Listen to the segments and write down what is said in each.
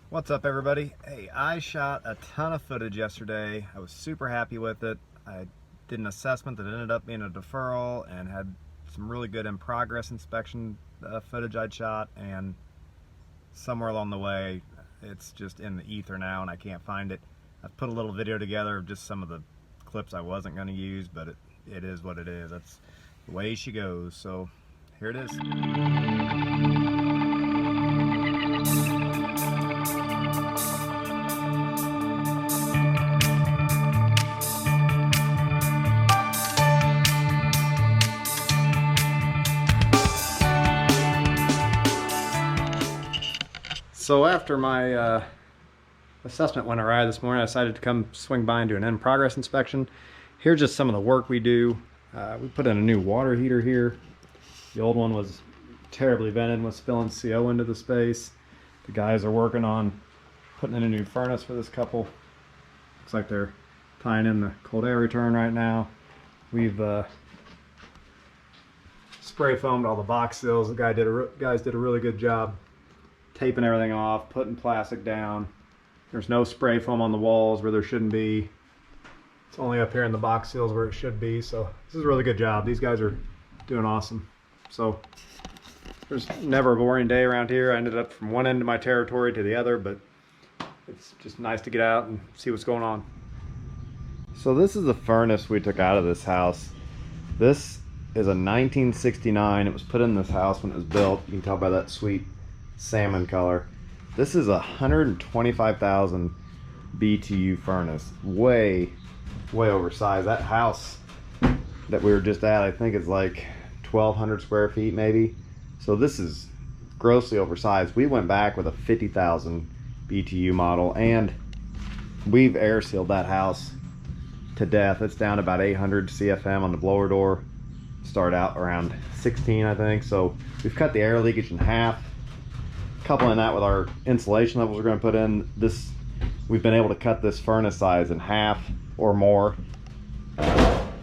What's up, everybody? Hey, I shot a ton of footage yesterday. I was super happy with it. I did an assessment that ended up being a deferral and had some really good in-progress inspection footage I'd shot, and somewhere along the way it's just in the ether now and I can't find it. I've put a little video together of just some of the clips I wasn't going to use, but it is what it is. That's the way she goes. So here it is. So after my assessment went awry this morning, I decided to come swing by and do an in-progress inspection. Here's just some of the work we do. We put in a new water heater here. The old one was terribly vented and was spilling CO into the space. The guys are working on putting in a new furnace for this couple. Looks like they're tying in the cold air return right now. We've spray foamed all the box seals. The guys did a really good job taping everything off, putting plastic down. There's no spray foam on the walls where there shouldn't be. It's only up here in the box seals where it should be. So this is a really good job. These guys are doing awesome. So there's never a boring day around here. I ended up from one end of my territory to the other, but it's just nice to get out and see what's going on. So this is the furnace we took out of this house. This is a 1969. It was put in this house when it was built. You can tell by that sweet salmon color. This is a 125,000 BTU furnace. Way oversized. That house that we were just at, I think, is like 1,200 square feet maybe. So this is grossly oversized. We went back with a 50,000 BTU model, and we've air sealed that house to death. It's down about 800 CFM on the blower door. Start out around 16, I think. So we've cut the air leakage in half. Coupling that with our insulation levels we're going to put in, we've been able to cut this furnace size in half or more.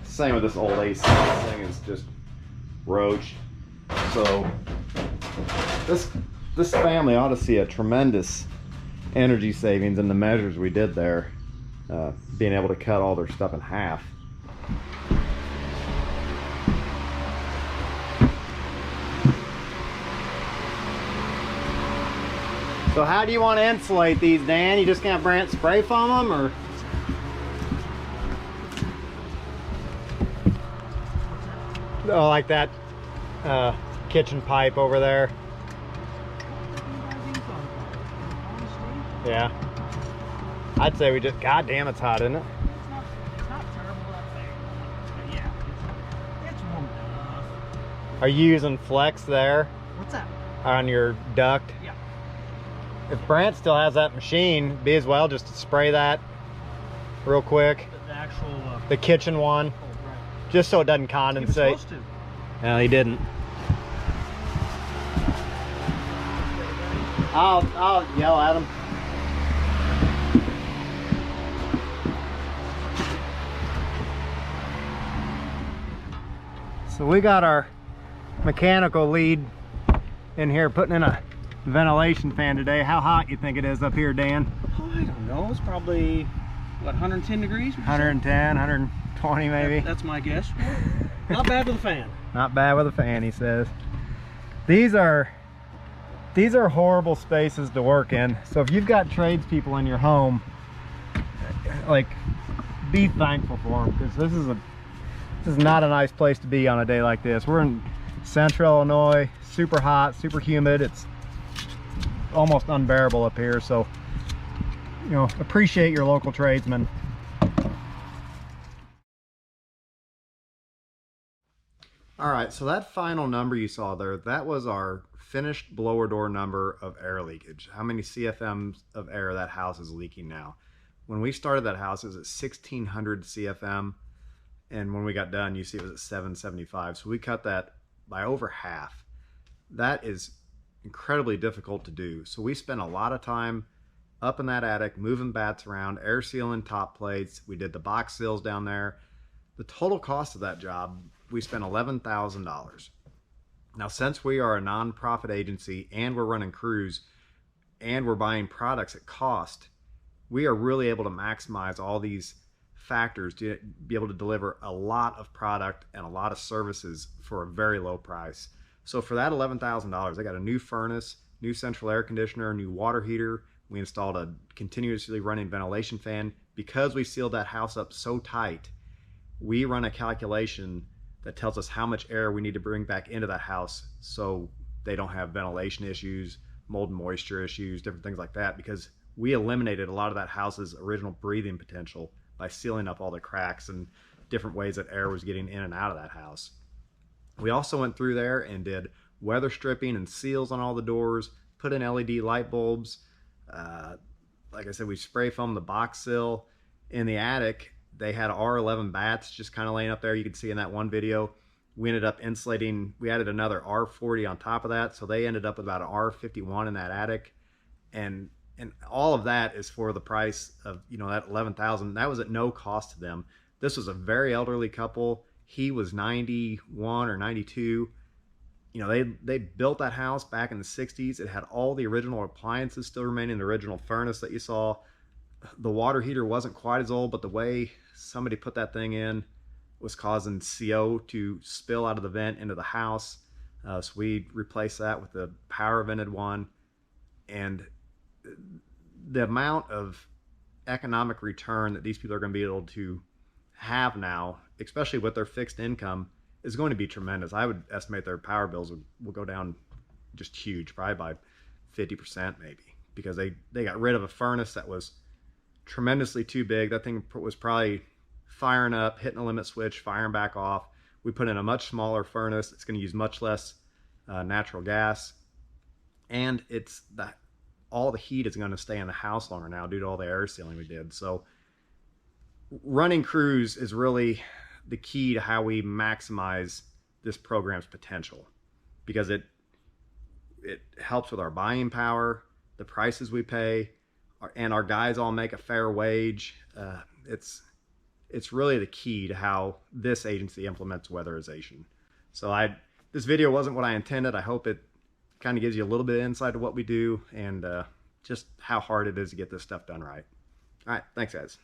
Same with this old AC. This thing is just roached. So this family ought to see a tremendous energy savings in the measures we did there, being able to cut all their stuff in half. So how do you want to insulate these, Dan? You just gonna spray foam them, or? Oh, like that kitchen pipe over there. Yeah. I'd say we just, God damn, it's hot, isn't it? It's not terrible up there. But yeah, it's warm enough. Are you using flex there What's that? on your duct? Yeah. If Brant still has that machine, be as well just to spray that real quick. The actual The kitchen one, oh, right. just so it doesn't He was condensate. supposed to. No, he didn't. I'll yell at him. So we got our mechanical lead in here putting in a ventilation fan today. How hot you think it is up here, Dan? Oh, I don't know. It's probably what, 110 degrees? 110, 120 maybe. That's my guess. Not bad with a fan. Not bad with a fan, he says. These are horrible spaces to work in. So if you've got tradespeople in your home, like, be thankful for them, because this is not a nice place to be on a day like this. We're in central Illinois, super hot, super humid. It's almost unbearable up here. So, you know, appreciate your local tradesmen. All right, so that final number you saw there, that was our finished blower door number of air leakage. How many CFMs of air that house is leaking now. When we started that house, it was at 1,600 CFM. And when we got done, you see it was at 775. So we cut that by over half. That is incredibly difficult to do. So we spent a lot of time up in that attic, moving bats around, air sealing top plates. We did the box seals down there. The total cost of that job, we spent $11,000. Now, since we are a nonprofit agency and we're running crews, and we're buying products at cost, we are really able to maximize all these factors to be able to deliver a lot of product and a lot of services for a very low price. So for that $11,000, I got a new furnace, new central air conditioner, new water heater. We installed a continuously running ventilation fan. Because we sealed that house up so tight, we run a calculation that tells us how much air we need to bring back into that house so they don't have ventilation issues, mold and moisture issues, different things like that, because we eliminated a lot of that house's original breathing potential by sealing up all the cracks and different ways that air was getting in and out of that house. We also went through there and did weather stripping and seals on all the doors, put in LED light bulbs. Like I said, we spray foamed the box sill. In the attic, they had R11 bats just kind of laying up there. You can see in that one video. We ended up insulating, we added another R40 on top of that, so they ended up with about an R51 in that attic. And all of that is for the price of, you know, that $11,000. That was at no cost to them. This was a very elderly couple. He was 91 or 92. You know, they built that house back in the 60s. It had all the original appliances still remaining, the original furnace that you saw. The water heater wasn't quite as old, but the way somebody put that thing in was causing CO to spill out of the vent into the house. So we replaced that with the power vented one. And the amount of economic return that these people are going to be able to have now, especially with their fixed income, is going to be tremendous. I would estimate their power bills will go down just huge, probably by 50% maybe, because they got rid of a furnace that was tremendously too big. That thing was probably firing up, hitting a limit switch, firing back off. We put in a much smaller furnace. It's going to use much less natural gas, and it's that all the heat is going to stay in the house longer now due to all the air sealing we did. So running crews is really the key to how we maximize this program's potential, because it helps with our buying power, the prices we pay, and our guys all make a fair wage. It's really the key to how this agency implements weatherization. So this video wasn't what I intended. I hope it kind of gives you a little bit of insight to what we do and just how hard it is to get this stuff done right. All right, thanks guys.